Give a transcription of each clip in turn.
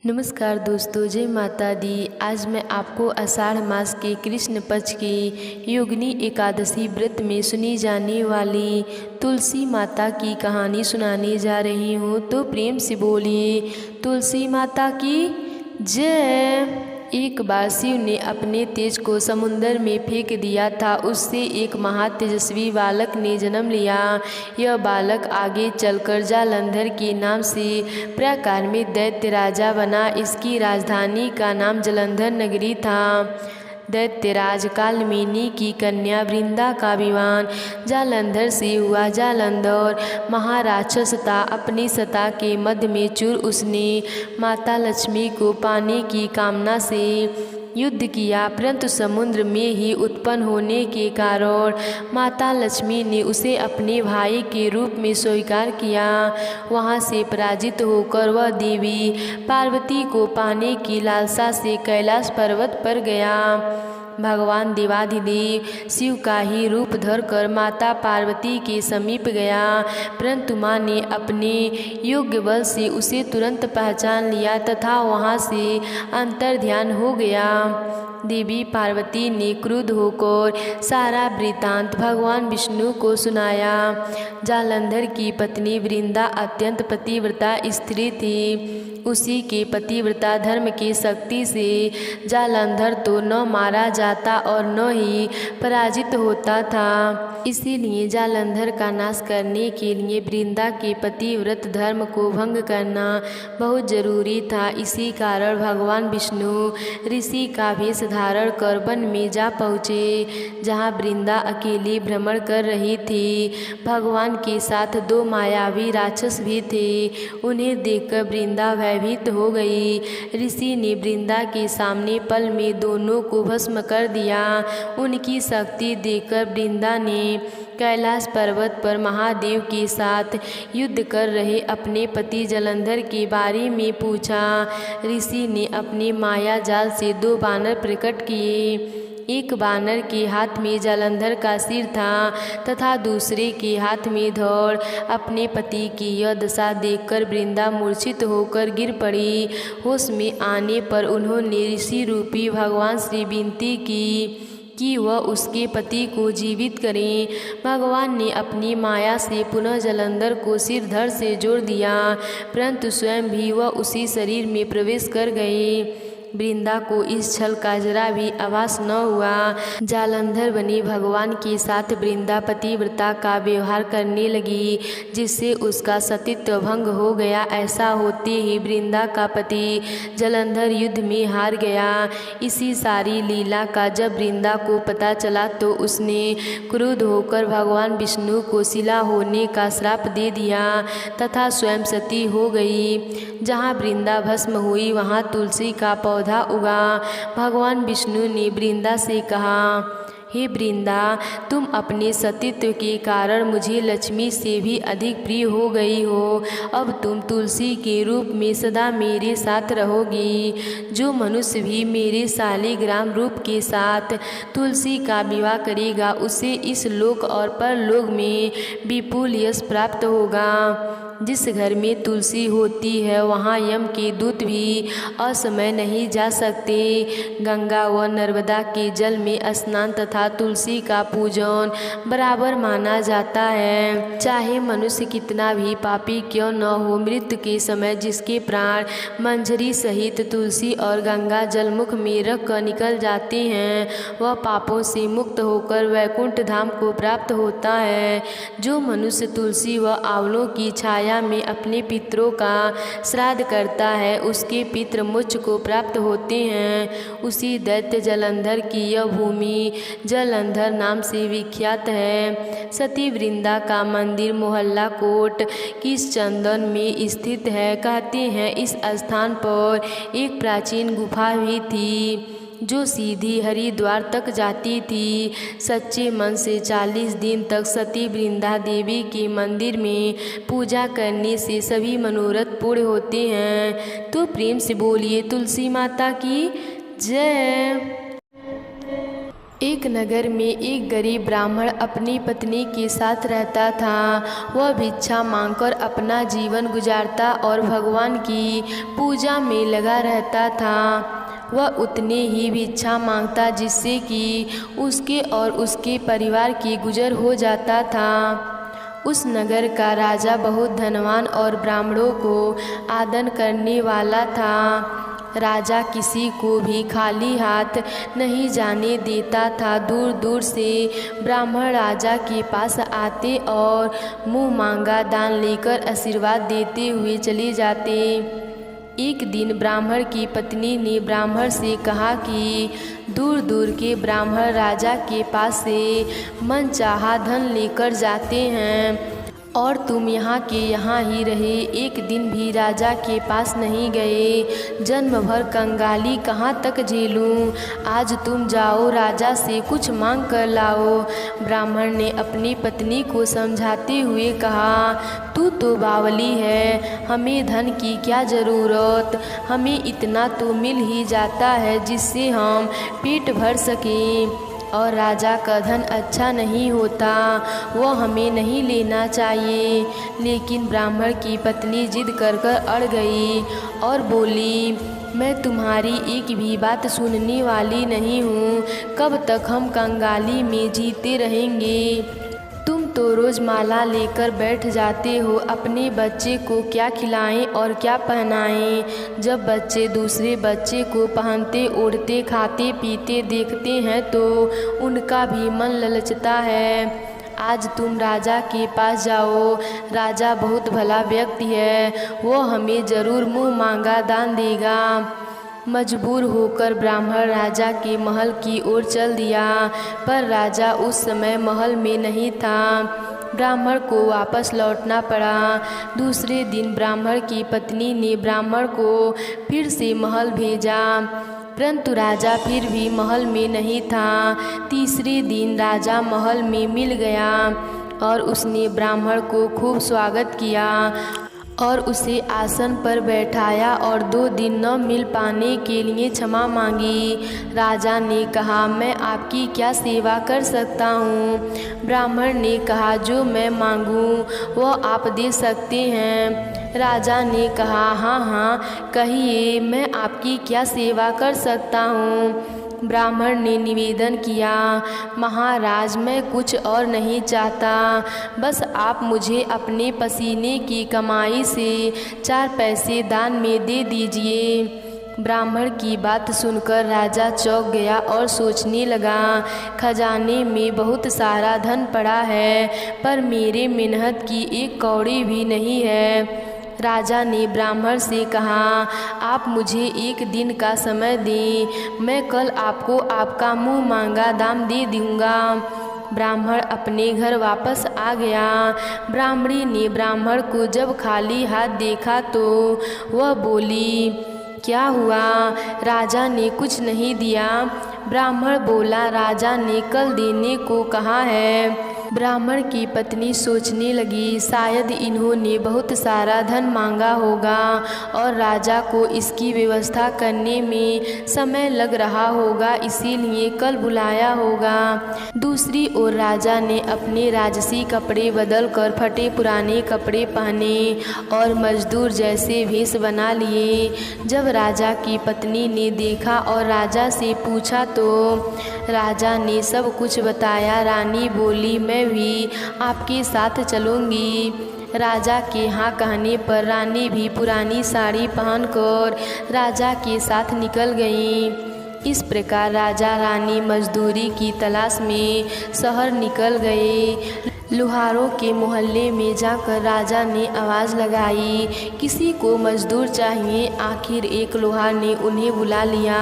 नमस्कार दोस्तों, जय माता दी। आज मैं आपको आषाढ़ मास के कृष्ण पक्ष की योगिनी एकादशी व्रत में सुनी जाने वाली तुलसी माता की कहानी सुनाने जा रही हूँ। तो प्रेम से बोलिए तुलसी माता की जय। एक बार शिव ने अपने तेज को समुंदर में फेंक दिया था। उससे एक महातेजस्वी बालक ने जन्म लिया। यह बालक आगे चलकर जालंधर के नाम से प्राकार में दैत्य राजा बना। इसकी राजधानी का नाम जालंधर नगरी था। दैत्यराज कालमेनी की कन्या वृंदा का विवाह जालंधर से हुआ। जालंधर महाराक्षस था। अपनी सत्ता के मध्य में चूर उसने माता लक्ष्मी को पाने की कामना से युद्ध किया, परंतु समुद्र में ही उत्पन्न होने के कारण माता लक्ष्मी ने उसे अपने भाई के रूप में स्वीकार किया। वहां से पराजित होकर वह देवी पार्वती को पाने की लालसा से कैलाश पर्वत पर गया। भगवान देवाधिदेव शिव का ही रूप धरकर माता पार्वती के समीप गया, परंतु माँ ने अपने योग्य बल से उसे तुरंत पहचान लिया तथा वहाँ से अंतर्ध्यान हो गया। देवी पार्वती ने क्रुद्ध होकर सारा वृत्तांत भगवान विष्णु को सुनाया। जालंधर की पत्नी वृंदा अत्यंत पतिव्रता स्त्री थी। उसी के पतिव्रता धर्म की शक्ति से जालंधर तो न मारा जाता और न ही पराजित होता था। इसीलिए जालंधर का नाश करने के लिए वृंदा के पतिव्रत धर्म को भंग करना बहुत जरूरी था। इसी कारण भगवान विष्णु ऋषि का वेश धारण कर वन में जा पहुँचे, जहाँ वृंदा अकेली भ्रमण कर रही थी। भगवान के साथ दो मायावी राक्षस भी थे। उन्हें देखकर वृंदा भयभीत हो गई। ऋषि ने वृंदा के सामने पल में दोनों को भस्म कर दिया। उनकी शक्ति देखकर वृंदा ने कैलाश पर्वत पर महादेव के साथ युद्ध कर रहे अपने पति जालंधर के बारे में पूछा। ऋषि ने अपने माया जाल से दो बानर प्रकट किए। एक बानर के हाथ में जालंधर का सिर था तथा दूसरे के हाथ में धड़। अपने पति की यह दशा देखकर वृंदा मूर्छित होकर गिर पड़ी। होश में आने पर उन्होंने ऋषि रूपी भगवान से विनती की कि वह उसके पति को जीवित करें। भगवान ने अपनी माया से पुनः जालंधर को सिर धड़ से जोड़ दिया, परंतु स्वयं भी वह उसी शरीर में प्रवेश कर गए। वृंदा को इस छल का जरा भी आभास न हुआ। जालंधर बने भगवान के साथ वृंदा पतिव्रता का व्यवहार करने लगी, जिससे उसका सतीत्व भंग हो गया। ऐसा होते ही वृंदा का पति जालंधर युद्ध में हार गया। इसी सारी लीला का जब वृंदा को पता चला तो उसने क्रुद्ध होकर भगवान विष्णु को शिला होने का श्राप दे दिया तथा स्वयं सती हो गई। जहाँ वृंदा भस्म हुई वहाँ तुलसी का पौधा उगा। भगवान विष्णु ने वृंदा से कहा, हे वृंदा, तुम अपने सतीत्व के कारण मुझे लक्ष्मी से भी अधिक प्रिय हो गई हो। अब तुम तुलसी के रूप में सदा मेरे साथ रहोगी। जो मनुष्य भी मेरे शालिग्राम रूप के साथ तुलसी का विवाह करेगा उसे इस लोक और परलोक में विपुल यश प्राप्त होगा। जिस घर में तुलसी होती है वहाँ यम के दूत भी असमय नहीं जा सकते। गंगा व नर्मदा के जल में स्नान तथा तुलसी का पूजन बराबर माना जाता है। चाहे मनुष्य कितना भी पापी क्यों न हो, मृत्यु के समय जिसके प्राण मंजरी सहित तुलसी और गंगा जलमुख में रख कर निकल जाते हैं, वह पापों से मुक्त होकर वैकुंठ धाम को प्राप्त होता है। जो मनुष्य तुलसी व आंवलों की छाया में अपने पितरों का श्राद्ध करता है उसके पितृ मोक्ष को प्राप्त होते हैं। उसी दैत्य जालंधर की यह भूमि जालंधर नाम से विख्यात है। सती वृंदा का मंदिर मोहल्ला कोट किस चंदन में स्थित है। कहते हैं इस स्थान पर एक प्राचीन गुफा भी थी जो सीधी हरिद्वार तक जाती थी। सच्चे मन से 40 दिन तक सती वृंदा देवी के मंदिर में पूजा करने से सभी मनोरथ पूर्ण होते हैं। तो प्रेम से बोलिए तुलसी माता की जय। एक नगर में एक गरीब ब्राह्मण अपनी पत्नी के साथ रहता था। वह भिक्षा मांगकर अपना जीवन गुजारता और भगवान की पूजा में लगा रहता था। वह उतने ही भिक्षा मांगता जिससे कि उसके और उसके परिवार की गुजर हो जाता था। उस नगर का राजा बहुत धनवान और ब्राह्मणों को आदर करने वाला था। राजा किसी को भी खाली हाथ नहीं जाने देता था। दूर दूर से ब्राह्मण राजा के पास आते और मुँह मांगा दान लेकर आशीर्वाद देते हुए चले जाते। एक दिन ब्राह्मण की पत्नी ने ब्राह्मण से कहा कि दूर दूर के ब्राह्मण राजा के पास से मनचाहा धन लेकर जाते हैं और तुम यहाँ के यहाँ ही रहे, एक दिन भी राजा के पास नहीं गए। जन्म भर कंगाली कहाँ तक झेलूं। आज तुम जाओ, राजा से कुछ मांग कर लाओ। ब्राह्मण ने अपनी पत्नी को समझाते हुए कहा, तू तो बावली है, हमें धन की क्या ज़रूरत, हमें इतना तो मिल ही जाता है जिससे हम पेट भर सकें। और राजा का धन अच्छा नहीं होता, वह हमें नहीं लेना चाहिए। लेकिन ब्राह्मण की पत्नी जिद कर अड़ गई और बोली, मैं तुम्हारी एक भी बात सुनने वाली नहीं हूँ। कब तक हम कंगाली में जीते रहेंगे। तुम तो रोज़ माला लेकर बैठ जाते हो, अपने बच्चे को क्या खिलाएं और क्या पहनाएं। जब बच्चे दूसरे बच्चे को पहनते ओढ़ते खाते पीते देखते हैं तो उनका भी मन ललचता है। आज तुम राजा के पास जाओ, राजा बहुत भला व्यक्ति है, वो हमें ज़रूर मुँह मांगा दान देगा। मजबूर होकर ब्राह्मण राजा के महल की ओर चल दिया, पर राजा उस समय महल में नहीं था। ब्राह्मण को वापस लौटना पड़ा। दूसरे दिन ब्राह्मण की पत्नी ने ब्राह्मण को फिर से महल भेजा, परंतु राजा फिर भी महल में नहीं था। तीसरे दिन राजा महल में मिल गया और उसने ब्राह्मण को खूब स्वागत किया और उसे आसन पर बैठाया और 2 दिन न मिल पाने के लिए क्षमा मांगी। राजा ने कहा, मैं आपकी क्या सेवा कर सकता हूँ। ब्राह्मण ने कहा, जो मैं मांगूँ वह आप दे सकते हैं। राजा ने कहा, हाँ, कहिए, मैं आपकी क्या सेवा कर सकता हूँ। ब्राह्मण ने निवेदन किया, महाराज, मैं कुछ और नहीं चाहता, बस आप मुझे अपने पसीने की कमाई से 4 पैसे दान में दे दीजिए। ब्राह्मण की बात सुनकर राजा चौंक गया और सोचने लगा, खजाने में बहुत सारा धन पड़ा है, पर मेरे मेहनत की 1 कौड़ी भी नहीं है। राजा ने ब्राह्मण से कहा, आप मुझे 1 दिन का समय दें, मैं कल आपको आपका मुँह मांगा दाम दे दूँगा। ब्राह्मण अपने घर वापस आ गया। ब्राह्मणी ने ब्राह्मण को जब खाली हाथ देखा तो वह बोली, क्या हुआ? राजा ने कुछ नहीं दिया। ब्राह्मण बोला, राजा ने कल देने को कहा है। ब्राह्मण की पत्नी सोचने लगी, शायद इन्होंने बहुत सारा धन मांगा होगा और राजा को इसकी व्यवस्था करने में समय लग रहा होगा, इसीलिए कल बुलाया होगा। दूसरी ओर राजा ने अपने राजसी कपड़े बदलकर फटे पुराने कपड़े पहने और मजदूर जैसे भेष बना लिए। जब राजा की पत्नी ने देखा और राजा से पूछा तो राजा ने सब कुछ बताया। रानी बोली, मैं भी आपके साथ चलूँगी। राजा के हाँ कहने पर रानी भी पुरानी साड़ी पहनकर राजा के साथ निकल गई। इस प्रकार राजा रानी मजदूरी की तलाश में शहर निकल गए। लुहारों के मोहल्ले में जाकर राजा ने आवाज़ लगाई, किसी को मजदूर चाहिए। आखिर एक लोहार ने उन्हें बुला लिया,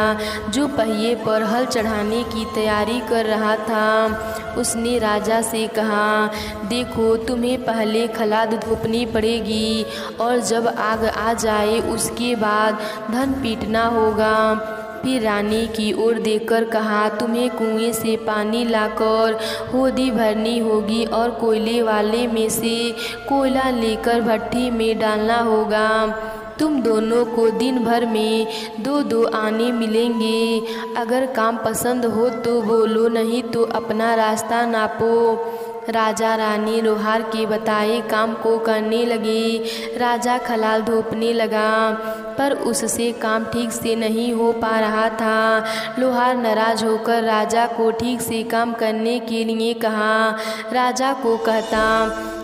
जो पहिए पर हल चढ़ाने की तैयारी कर रहा था। उसने राजा से कहा, देखो, तुम्हें पहले खलाद धोपनी पड़ेगी और जब आग आ जाए उसके बाद धन पीटना होगा। फिर रानी की ओर देखकर कहा, तुम्हें कुएं से पानी लाकर होदी भरनी होगी और कोयले वाले में से कोयला लेकर भट्ठी में डालना होगा। तुम दोनों को दिन भर में 2-2 आने मिलेंगे। अगर काम पसंद हो तो बोलो, नहीं तो अपना रास्ता नापो। राजा रानी लोहार के बताए काम को करने लगे। राजा खलाल धोपने लगा, पर उससे काम ठीक से नहीं हो पा रहा था। लोहार नाराज होकर राजा को ठीक से काम करने के लिए कहा। राजा को कहता,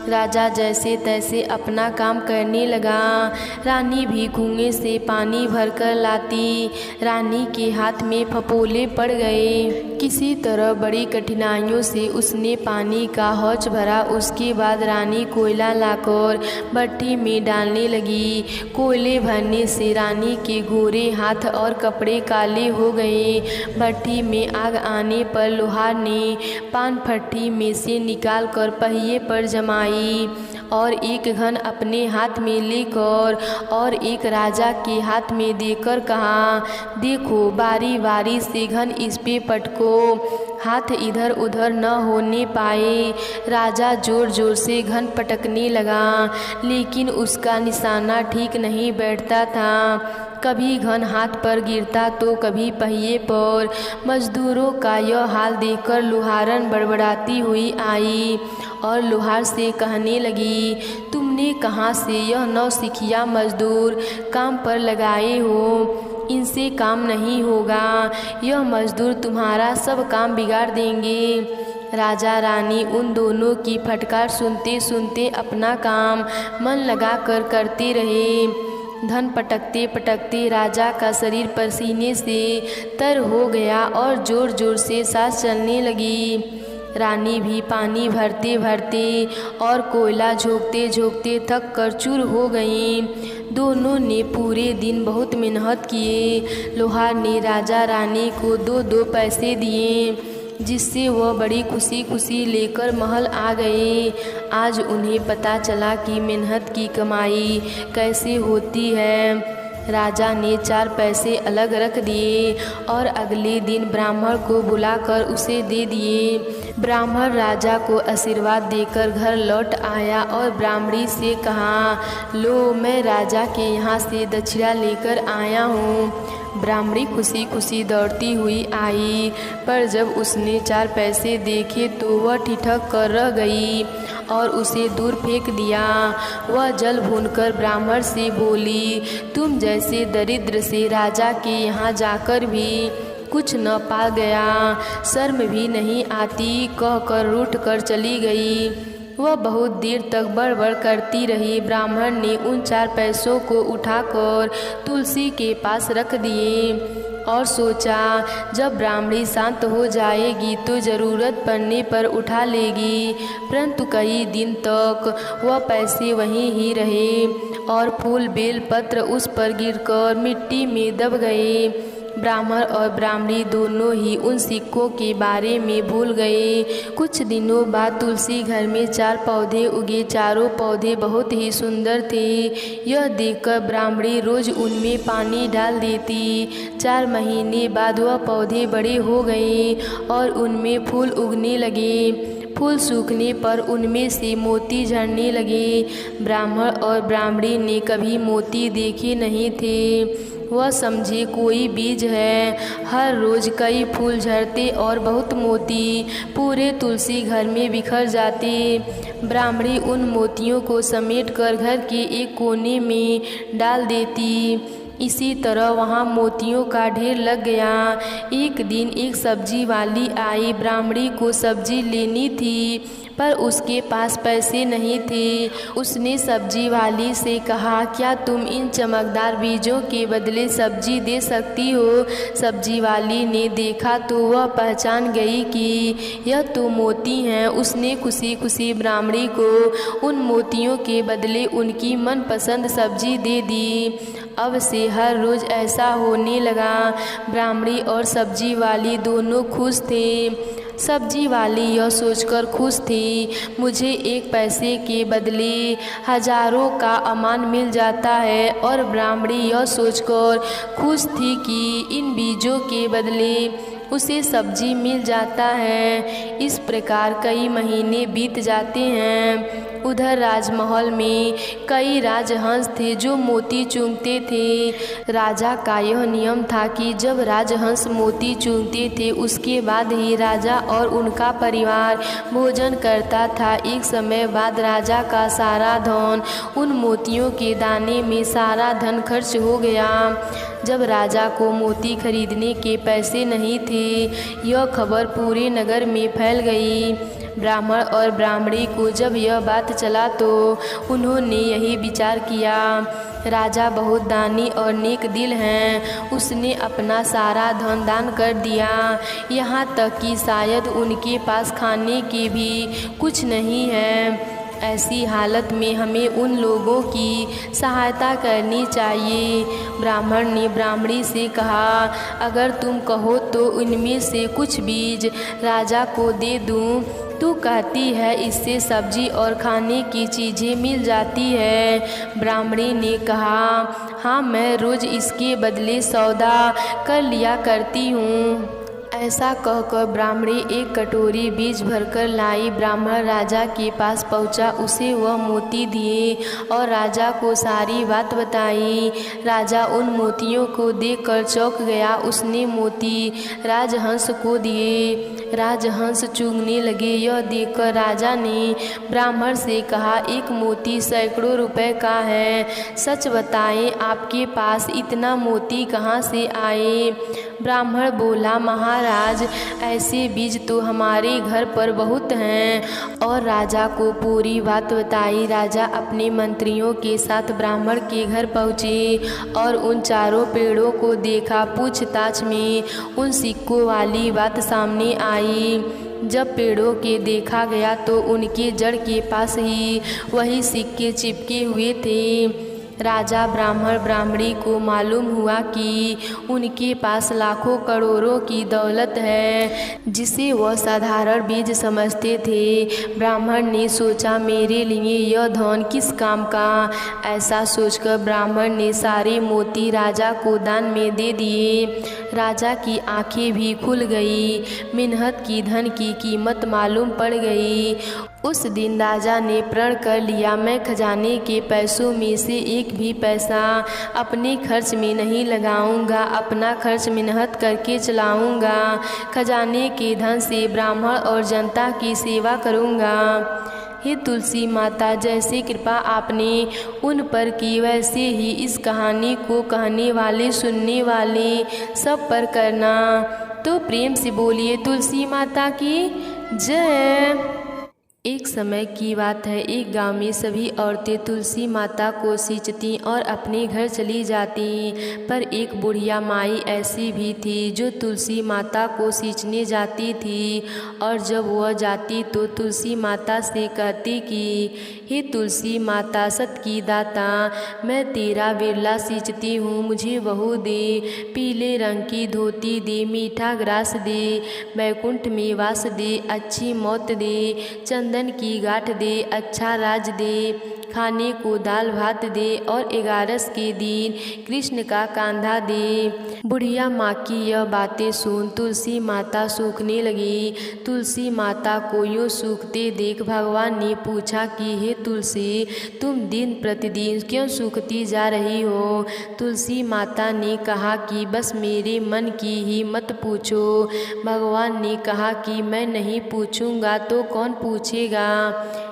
राजा जैसे तैसे अपना काम करने लगा। रानी भी कुएं से पानी भरकर लाती। रानी के हाथ में फपोले पड़ गए। किसी तरह बड़ी कठिनाइयों से उसने पानी का हौच भरा। उसके बाद रानी कोयला लाकर भट्टी में डालने लगी। कोयले भरने से रानी के गोरे हाथ और कपड़े काले हो गए। भट्टी में आग आने पर लोहार ने पान भट्टी में से निकाल कर पहिए पर जमाई और एक घन अपने हाथ में लेकर और एक राजा के हाथ में देकर कहा, देखो बारी बारी से घन इस पे पटको, हाथ इधर उधर न होने पाए। राजा जोर जोर से घन पटकने लगा, लेकिन उसका निशाना ठीक नहीं बैठता था। कभी घन हाथ पर गिरता तो कभी पहिए पर। मजदूरों का यह हाल देखकर लोहारन बड़बड़ाती हुई आई और लोहार से कहने लगी, तुमने कहाँ से यह नौसिखिया मजदूर काम पर लगाए हो? इनसे काम नहीं होगा। यह मजदूर तुम्हारा सब काम बिगाड़ देंगे। राजा रानी उन दोनों की फटकार सुनते सुनते अपना काम मन लगाकर करते रहे। धन पटकते पटकते राजा का शरीर पसीने से तर हो गया और जोर जोर से सांस चलने लगी। रानी भी पानी भरते भरते और कोयला झोंकते झोंकते थक कर चूर हो गईं। दोनों ने पूरे दिन बहुत मेहनत किए। लोहार ने राजा रानी को 2-2 पैसे दिए, जिससे वह बड़ी खुशी खुशी लेकर महल आ गए। आज उन्हें पता चला कि मेहनत की कमाई कैसे होती है। राजा ने 4 पैसे अलग रख दिए और अगले दिन ब्राह्मण को बुलाकर उसे दे दिए। ब्राह्मण राजा को आशीर्वाद देकर घर लौट आया और ब्राह्मणी से कहा, लो मैं राजा के यहाँ से दक्षिणा लेकर आया हूँ। ब्राह्मणी खुशी खुशी दौड़ती हुई आई, पर जब उसने 4 पैसे देखे तो वह ठिठक कर रह गई और उसे दूर फेंक दिया। वह जल भूनकर ब्राह्मण से बोली, तुम जैसे दरिद्र से राजा के यहाँ जाकर भी कुछ न पा गया, शर्म भी नहीं आती, कहकर रूठ कर चली गई। वह बहुत देर तक बड़बड़ करती रही। ब्राह्मण ने उन 4 पैसों को उठाकर तुलसी के पास रख दिए और सोचा, जब ब्राह्मणी शांत हो जाएगी तो ज़रूरत पड़ने पर उठा लेगी। परंतु कई दिन तक वह पैसे वहीं ही रहे और फूल बेल पत्र उस पर गिरकर मिट्टी में दब गए। ब्राह्मण और ब्राह्मणी दोनों ही उन सिक्कों के बारे में भूल गए। कुछ दिनों बाद तुलसी घर में 4 पौधे उगे। चारों पौधे बहुत ही सुंदर थे। यह देखकर ब्राह्मणी रोज उनमें पानी डाल देती। 4 महीने बाद वह पौधे बड़े हो गए और उनमें फूल उगने लगे। फूल सूखने पर उनमें से मोती झड़ने लगे। ब्राह्मण और ब्राह्मणी ने कभी मोती देखे नहीं थे। वह समझे कोई बीज है। हर रोज कई फूल झड़ते और बहुत मोती पूरे तुलसी घर में बिखर जाते। ब्राह्मणी उन मोतियों को समेटकर घर के एक कोने में डाल देती। इसी तरह वहाँ मोतियों का ढेर लग गया। एक दिन एक सब्जी वाली आई। ब्राह्मणी को सब्जी लेनी थी, पर उसके पास पैसे नहीं थे। उसने सब्जी वाली से कहा, क्या तुम इन चमकदार बीजों के बदले सब्जी दे सकती हो? सब्जी वाली ने देखा तो वह पहचान गई कि यह तो मोती हैं। उसने खुशी खुशी ब्राह्मणी को उन मोतियों के बदले उनकी मनपसंद सब्जी दे दी। अब से हर रोज़ ऐसा होने लगा। ब्राह्मणी और सब्जी वाली दोनों खुश थे। सब्जी वाली यह सोचकर खुश थी, मुझे 1 पैसे के बदले हजारों का अमान मिल जाता है। और ब्राह्मणी यह सोचकर खुश थी कि इन बीजों के बदले उसे सब्जी मिल जाता है। इस प्रकार कई महीने बीत जाते हैं। उधर राजमहल में कई राजहंस थे जो मोती चुनते थे। राजा का यह नियम था कि जब राजहंस मोती चुनते थे उसके बाद ही राजा और उनका परिवार भोजन करता था। एक समय बाद राजा का सारा धन उन मोतियों के दाने में सारा धन खर्च हो गया। जब राजा को मोती खरीदने के पैसे नहीं थे, यह खबर पूरे नगर में फैल गई। ब्राह्मण और ब्राह्मणी को जब यह बात चला तो उन्होंने यही विचार किया, राजा बहुत दानी और नेक दिल हैं। उसने अपना सारा धन दान कर दिया, यहाँ तक कि शायद उनके पास खाने के भी कुछ नहीं है। ऐसी हालत में हमें उन लोगों की सहायता करनी चाहिए। ब्राह्मण ने ब्राह्मणी से कहा, अगर तुम कहो तो इनमें से कुछ बीज राजा को दे दूं। तू कहती है इससे सब्जी और खाने की चीज़ें मिल जाती है। ब्राह्मणी ने कहा, हाँ, मैं रोज़ इसके बदले सौदा कर लिया करती हूँ। ऐसा कहकर ब्राह्मणी एक कटोरी बीज भरकर लाई। ब्राह्मण राजा के पास पहुंचा, उसे वह मोती दिए और राजा को सारी बात बताई। राजा उन मोतियों को देखकर चौंक गया। उसने मोती राजहंस को दिए। राजहंस चूमने लगे। यह देखकर राजा ने ब्राह्मण से कहा, एक मोती सैकड़ों रुपए का है। सच बताएं, आपके पास इतना मोती कहाँ से आए? ब्राह्मण बोला, महाराज, ऐसे बीज तो हमारे घर पर बहुत हैं। और राजा को पूरी बात बताई। राजा अपने मंत्रियों के साथ ब्राह्मण के घर पहुँचे और उन चारों पेड़ों को देखा। पूछताछ में उन सिक्कों वाली बात सामने आई। जब पेड़ों के देखा गया तो उनके जड़ के पास ही वही सिक्के चिपके हुए थे। राजा ब्राह्मण ब्राह्मणी को मालूम हुआ कि उनके पास लाखों करोड़ों की दौलत है, जिसे वह साधारण बीज समझते थे। ब्राह्मण ने सोचा, मेरे लिए यह धन किस काम का? ऐसा सोचकर ब्राह्मण ने सारे मोती राजा को दान में दे दिए। राजा की आंखें भी खुल गई। मेहनत की धन की कीमत मालूम पड़ गई। उस दिन राजा ने प्रण कर लिया, मैं खजाने के पैसों में से एक भी पैसा अपने खर्च में नहीं लगाऊंगा। अपना खर्च मेहनत करके चलाऊंगा। खजाने के धन से ब्राह्मण और जनता की सेवा करूंगा। हे तुलसी माता, जैसे कृपा आपने उन पर की वैसे ही इस कहानी को कहने वाले सुनने वाले सब पर करना। तो प्रेम से बोलिए तुलसी माता की जय। एक समय की बात है, एक गांव में सभी औरतें तुलसी माता को सींचती और अपने घर चली जाती। पर एक बुढ़िया माई ऐसी भी थी जो तुलसी माता को सींचने जाती थी। और जब वह जाती तो तुलसी माता से कहती कि हे तुलसी माता, सत की दाता, मैं तेरा विरला सींचती हूँ, मुझे बहू दे, पीले रंग की धोती दे, मीठा ग्रास दे, बैकुंठ में वास दे, अच्छी मौत दे, चंदन की गांठ दे, अच्छा राज दे, खाने को दाल भात दे और 11 के दिन कृष्ण का कांधा दे। बुढ़िया माँ की यह बातें सुन तुलसी माता सूखने लगी। तुलसी माता को यूँ सूखते देख भगवान ने पूछा कि हे तुलसी, तुम दिन प्रतिदिन क्यों सूखती जा रही हो? तुलसी माता ने कहा कि बस मेरे मन की ही मत पूछो। भगवान ने कहा कि मैं नहीं पूछूंगा तो कौन पूछेगा?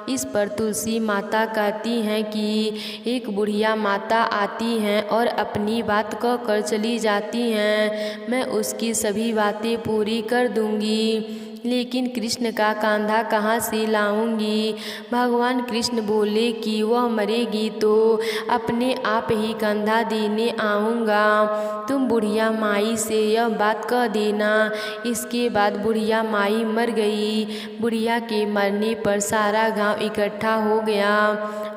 इस पर तुलसी माता कहती हैं कि एक बुढ़िया माता आती हैं और अपनी बात कह कर चली जाती हैं। मैं उसकी सभी बातें पूरी कर दूंगी, लेकिन कृष्ण का कांधा कहाँ से लाऊंगी? भगवान कृष्ण बोले कि वह मरेगी तो अपने आप ही कंधा देने आऊँगा। तुम बुढ़िया माई से यह बात कह देना। इसके बाद बुढ़िया माई मर गई। बुढ़िया के मरने पर सारा गांव इकट्ठा हो गया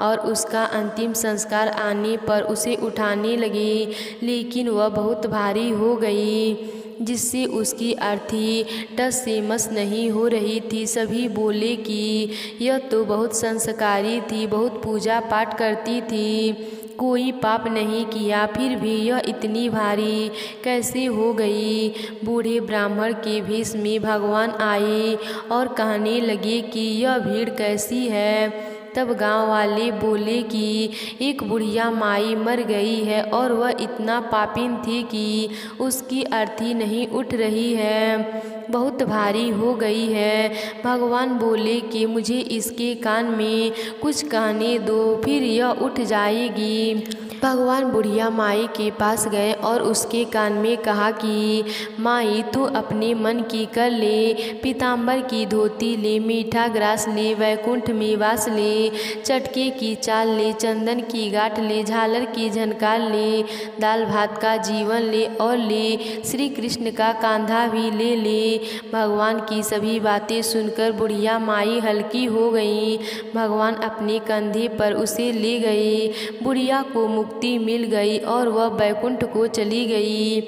और उसका अंतिम संस्कार आने पर उसे उठाने लगे, लेकिन वह बहुत भारी हो गई, जिससे उसकी अर्थी टस से मस नहीं हो रही थी। सभी बोले कि यह तो बहुत संस्कारी थी, बहुत पूजा पाठ करती थी। कोई पाप नहीं किया, फिर भी यह इतनी भारी कैसे हो गई। बूढ़े ब्राह्मण के भेष में भगवान आए और कहने लगे कि यह भीड़ कैसी है। तब गांव वाले बोले कि एक बुढ़िया माई मर गई है और वह इतना पापिन थी कि उसकी अर्थी नहीं उठ रही है, बहुत भारी हो गई है। भगवान बोले कि मुझे इसके कान में कुछ कहने दो, फिर यह उठ जाएगी। भगवान बुढ़िया माई के पास गए और उसके कान में कहा कि माई तू अपने मन की कर ले, पीताम्बर की धोती ले, मीठा ग्रास ले, वैकुंठ में वास ले, चटके की चाल ले, चंदन की गांठ ले, झालर की झनकार ले, दाल भात का जीवन ले और ले श्री कृष्ण का कांधा भी ले ले। भगवान की सभी बातें सुनकर बुढ़िया माई हल्की हो गई। भगवान अपने कंधे पर उसे ले गए। बुढ़िया को मुक्ति मिल गई और वह बैकुंठ को चली गई।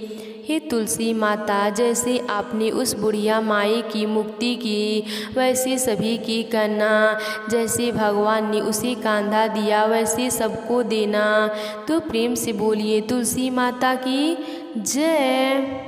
हे तुलसी माता, जैसे आपने उस बुढ़िया माई की मुक्ति की वैसे सभी की करना। जैसे भगवान ने उसे कांधा दिया वैसे सबको देना। तो प्रेम से बोलिए तुलसी माता की जय।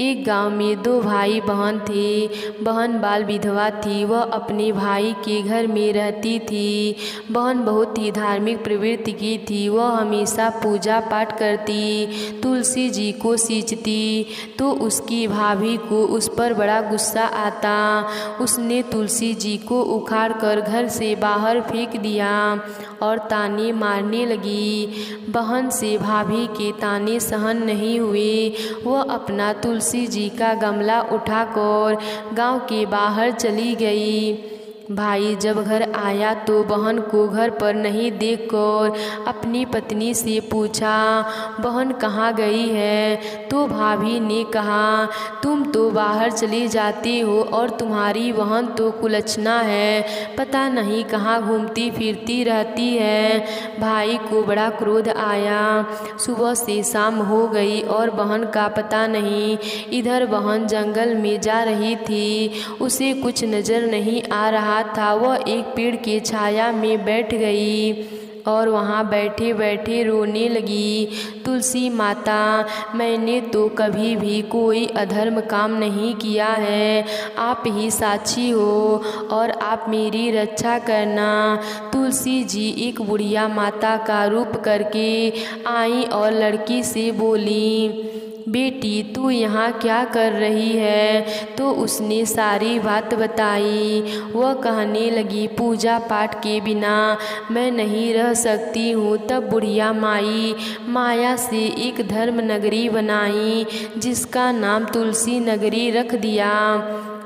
एक गांव में दो भाई बहन थे। बहन बाल विधवा थी, वह अपने भाई के घर में रहती थी। बहन बहुत ही धार्मिक प्रवृत्ति की थी, वह हमेशा पूजा पाठ करती, तुलसी जी को सींचती। तो उसकी भाभी को उस पर बड़ा गुस्सा आता। उसने तुलसी जी को उखाड़ कर घर से बाहर फेंक दिया और ताने मारने लगी। बहन से भाभी के ताने सहन नहीं हुए। वह अपना तुलसी जी का गमला उठाकर गांव के बाहर चली गई। भाई जब घर आया तो बहन को घर पर नहीं देखकर अपनी पत्नी से पूछा, बहन कहाँ गई है? तो भाभी ने कहा, तुम तो बाहर चली जाती हो और तुम्हारी बहन तो कुलच्छना है, पता नहीं कहाँ घूमती फिरती रहती है। भाई को बड़ा क्रोध आया। सुबह से शाम हो गई और बहन का पता नहीं। इधर बहन जंगल में जा रही थी, उसे कुछ नजर नहीं आ रहा था। वह एक पेड़ की छाया में बैठ गई और वहाँ बैठे बैठे रोने लगी। तुलसी माता, मैंने तो कभी भी कोई अधर्म काम नहीं किया है, आप ही साक्षी हो और आप मेरी रक्षा करना। तुलसी जी एक बुढ़िया माता का रूप करके आई और लड़की से बोली, बेटी तू यहाँ क्या कर रही है? तो उसने सारी बात बताई। वह कहने लगी, पूजा पाठ के बिना मैं नहीं रह सकती हूँ। तब बुढ़िया माई माया से एक धर्म नगरी बनाई जिसका नाम तुलसी नगरी रख दिया।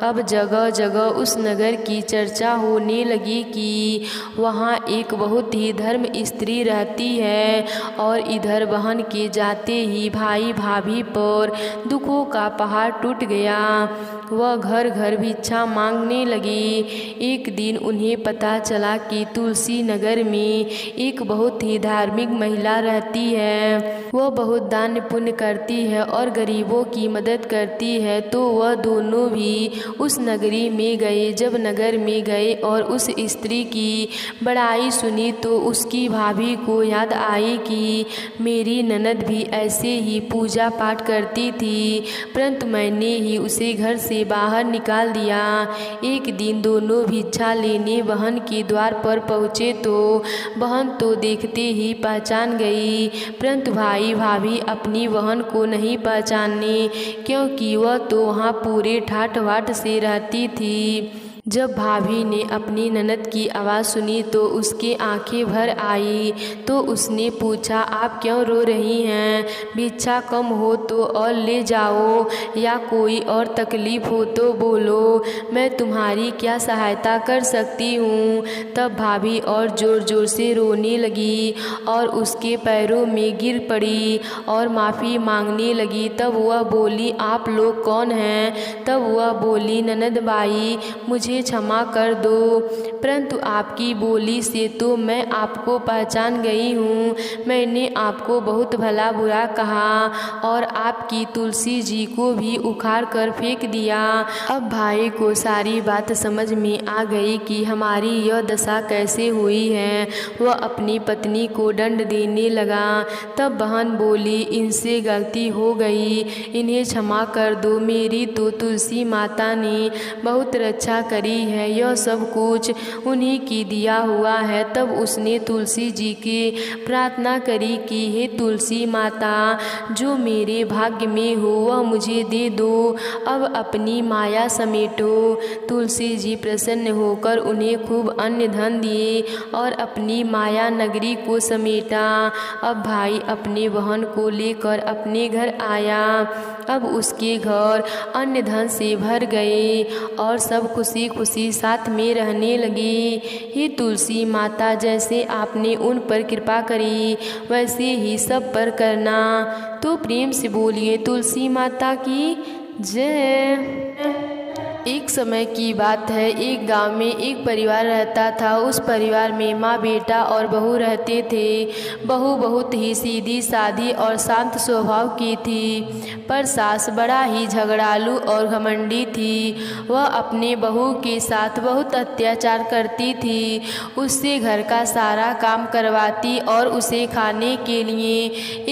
अब जगह जगह उस नगर की चर्चा होने लगी कि वहाँ एक बहुत ही धर्म स्त्री रहती है और इधर बहन के जाते ही भाई भाभी पर दुखों का पहाड़ टूट गया। वह घर घर भिक्षा मांगने लगी। एक दिन उन्हें पता चला कि तुलसी नगर में एक बहुत ही धार्मिक महिला रहती है। वह बहुत दान पुण्य करती है और गरीबों की मदद करती है। तो वह दोनों भी उस नगरी में गए। जब नगर में गए और उस स्त्री की बड़ाई सुनी तो उसकी भाभी को याद आई कि मेरी ननद भी ऐसे ही पूजा पाठ करती थी, परंतु मैंने ही उसे घर से बाहर निकाल दिया। एक दिन दोनों भिक्षा लेने बहन के द्वार पर पहुँचे तो बहन तो देखते ही पहचान गई, परंतु भाई भाभी अपनी बहन को नहीं पहचाने, क्योंकि वह तो वहाँ पूरे ठाठ बाट से रहती थी। जब भाभी ने अपनी ननद की आवाज़ सुनी तो उसके आंखें भर आई। तो उसने पूछा, आप क्यों रो रही हैं? भिक्षा कम हो तो और ले जाओ, या कोई और तकलीफ़ हो तो बोलो, मैं तुम्हारी क्या सहायता कर सकती हूँ। तब भाभी और ज़ोर ज़ोर से रोने लगी और उसके पैरों में गिर पड़ी और माफ़ी मांगने लगी। तब वह बोली, आप लोग कौन हैं? तब वह बोली, ननद बाई, मुझे मुझे क्षमा कर दो, परंतु आपकी बोली से तो मैं आपको पहचान गई हूँ। मैंने आपको बहुत भला बुरा कहा और आपकी तुलसी जी को भी उखाड़ कर फेंक दिया। अब भाई को सारी बात समझ में आ गई कि हमारी यह दशा कैसे हुई है। वह अपनी पत्नी को दंड देने लगा। तब बहन बोली, इनसे गलती हो गई, इन्हें क्षमा कर दो। मेरी तो तुलसी माता ने बहुत रक्षा करी है, यह सब कुछ उन्हीं की दिया हुआ है। तब उसने तुलसी जी की प्रार्थना करी कि हे तुलसी माता, जो मेरे भाग्य में हो वह मुझे दे दो, अब अपनी माया समेटो। तुलसी जी प्रसन्न होकर उन्हें खूब अन्न धन दिए और अपनी माया नगरी को समेटा। अब भाई अपने बहन को लेकर अपने घर आया। अब उसके घर अन्न धन से भर गए और सब खुशी खुशी साथ में रहने लगे। हे तुलसी माता, जैसे आपने उन पर कृपा करी वैसे ही सब पर करना। तो प्रेम से बोलिए तुलसी माता की जय। एक समय की बात है, एक गांव में एक परिवार रहता था। उस परिवार में माँ, बेटा और बहू रहते थे। बहू बहुत ही सीधी सादी और शांत स्वभाव की थी, पर सास बड़ा ही झगड़ालू और घमंडी थी। वह अपने बहू के साथ बहुत अत्याचार करती थी, उससे घर का सारा काम करवाती और उसे खाने के लिए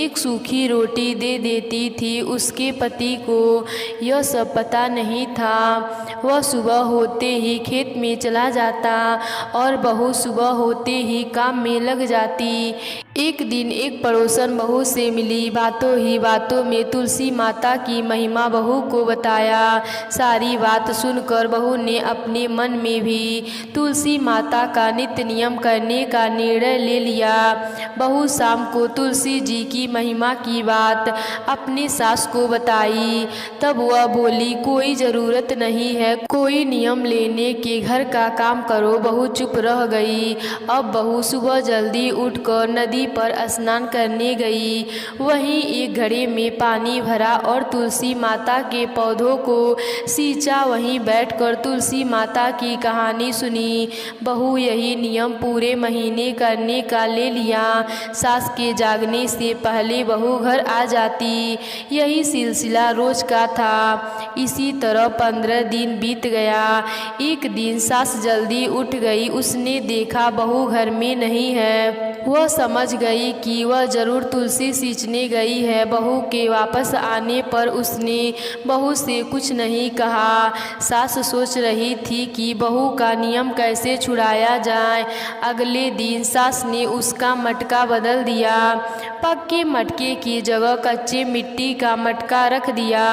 एक सूखी रोटी दे देती थी। उसके पति को यह सब पता नहीं था। वह सुबह होते ही खेत में चला जाता और बहू सुबह होते ही काम में लग जाती। एक दिन एक पड़ोसन बहू से मिली। बातों ही बातों में तुलसी माता की महिमा बहू को बताया। सारी बात सुनकर बहू ने अपने मन में भी तुलसी माता का नित्य नियम करने का निर्णय ले लिया। बहू शाम को तुलसी जी की महिमा की बात अपनी सास को बताई। तब वह बोली, कोई ज़रूरत नहीं है कोई नियम लेने के, घर का काम करो। बहू चुप रह गई। अब बहू सुबह जल्दी उठकर नदी पर स्नान करने गई। वहीं एक घड़े में पानी भरा और तुलसी माता के पौधों को सींचा। वहीं बैठकर तुलसी माता की कहानी सुनी। बहू यही नियम पूरे महीने करने का ले लिया। सास के जागने से पहले बहू घर आ जाती। यही सिलसिला रोज का था। इसी तरह 15 दिन बीत गया। एक दिन सास जल्दी उठ गई। उसने देखा बहू घर में नहीं है। वह समझ गई कि वह जरूर तुलसी सींचने गई है। बहू के वापस आने पर उसने बहू से कुछ नहीं कहा। सास सोच रही थी कि बहू का नियम कैसे छुड़ाया जाए। अगले दिन सास ने उसका मटका बदल दिया। पक्के मटके की जगह कच्चे मिट्टी का मटका रख दिया।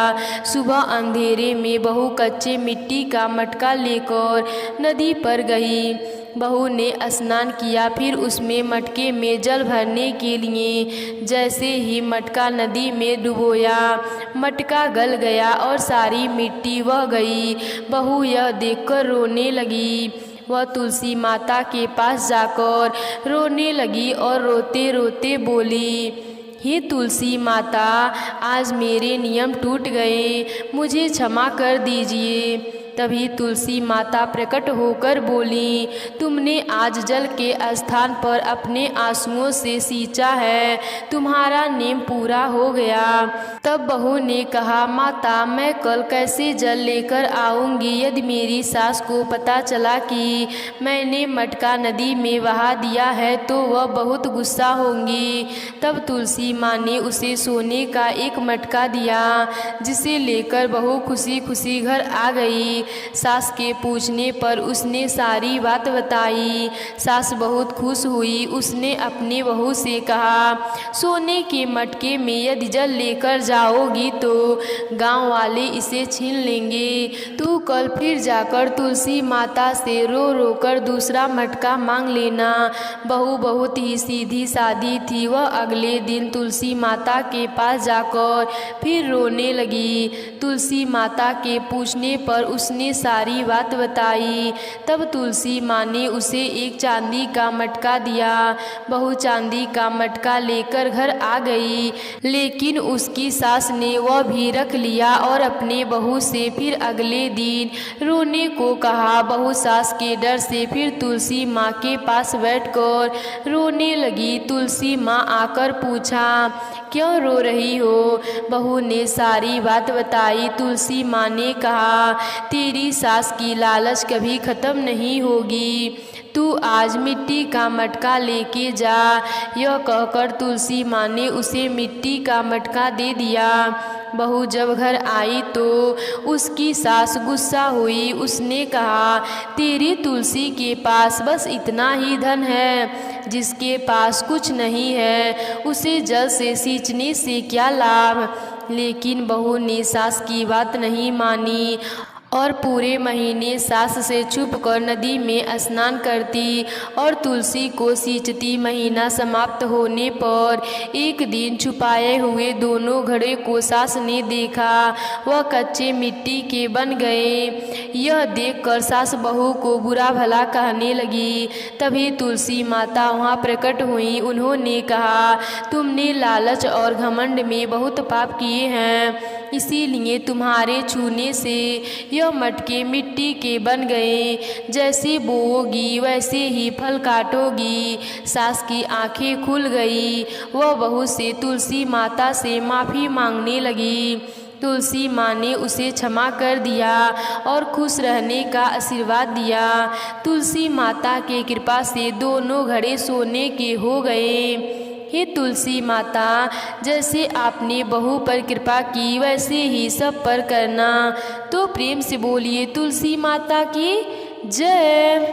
सुबह अंधेरे में बहू कच्चे मिट्टी का मटका लेकर नदी पर गई। बहू ने स्नान किया, फिर उसमें मटके में जल भरने के लिए जैसे ही मटका नदी में डुबोया, मटका गल गया और सारी मिट्टी बह गई। बहू यह देखकर रोने लगी। वह तुलसी माता के पास जाकर रोने लगी और रोते रोते बोली, हे तुलसी माता, आज मेरे नियम टूट गए, मुझे क्षमा कर दीजिए। तभी तुलसी माता प्रकट होकर बोली, तुमने आज जल के स्थान पर अपने आंसुओं से सींचा है, तुम्हारा नेम पूरा हो गया। तब बहू ने कहा, माता, मैं कल कैसे जल लेकर आऊंगी? यदि मेरी सास को पता चला कि मैंने मटका नदी में बहा दिया है तो वह बहुत गुस्सा होंगी। तब तुलसी माँ ने उसे सोने का एक मटका दिया, जिसे लेकर बहू खुशी खुशी घर आ गई। सास के पूछने पर उसने सारी बात बताई। सास बहुत खुश हुई। उसने अपनी बहू से कहा, सोने के मटके में यदि जल लेकर जाओगी तो गांव वाले इसे छीन लेंगे। तू कल फिर जाकर तुलसी माता से रो रो कर दूसरा मटका मांग लेना। बहू बहुत ही सीधी सादी थी। वह अगले दिन तुलसी माता के पास जाकर फिर रोने लगी। तुलसी माता के पूछने पर उसने सारी बात बताई। तब तुलसी माँ ने उसे एक चांदी का मटका दिया। बहू चांदी का मटका लेकर घर आ गई, लेकिन उसकी सास ने वह भी रख लिया और अपने बहू से फिर अगले दिन रोने को कहा। बहू सास के डर से फिर तुलसी माँ के पास बैठकर रोने लगी। तुलसी माँ आकर पूछा, क्यों रो रही हो? बहू ने सारी बात बताई। तुलसी माँ ने कहा, तेरी सास की लालच कभी खत्म नहीं होगी, तू आज मिट्टी का मटका लेके जा। यह कहकर तुलसी माँ ने उसे मिट्टी का मटका दे दिया। बहू जब घर आई तो उसकी सास गुस्सा हुई। उसने कहा, तेरी तुलसी के पास बस इतना ही धन है, जिसके पास कुछ नहीं है उसे जल से सींचने से क्या लाभ। लेकिन बहू ने सास की बात नहीं मानी और पूरे महीने सास से छुपकर नदी में स्नान करती और तुलसी को सींचती। महीना समाप्त होने पर एक दिन छुपाए हुए दोनों घड़े को सास ने देखा, वह कच्चे मिट्टी के बन गए। यह देखकर सास बहू को बुरा भला कहने लगी। तभी तुलसी माता वहाँ प्रकट हुई। उन्होंने कहा, तुमने लालच और घमंड में बहुत पाप किए हैं, इसीलिए तुम्हारे छूने से यह मटके मिट्टी के बन गए। जैसे बोओगी वैसे ही फल काटोगी। सास की आंखें खुल गई। वह बहू से तुलसी माता से माफ़ी मांगने लगी। तुलसी माँ ने उसे क्षमा कर दिया और खुश रहने का आशीर्वाद दिया। तुलसी माता के कृपा से दोनों घड़े सोने के हो गए। हे तुलसी माता, जैसे आपने बहू पर कृपा की वैसे ही सब पर करना। तो प्रेम से बोलिए तुलसी माता की जय।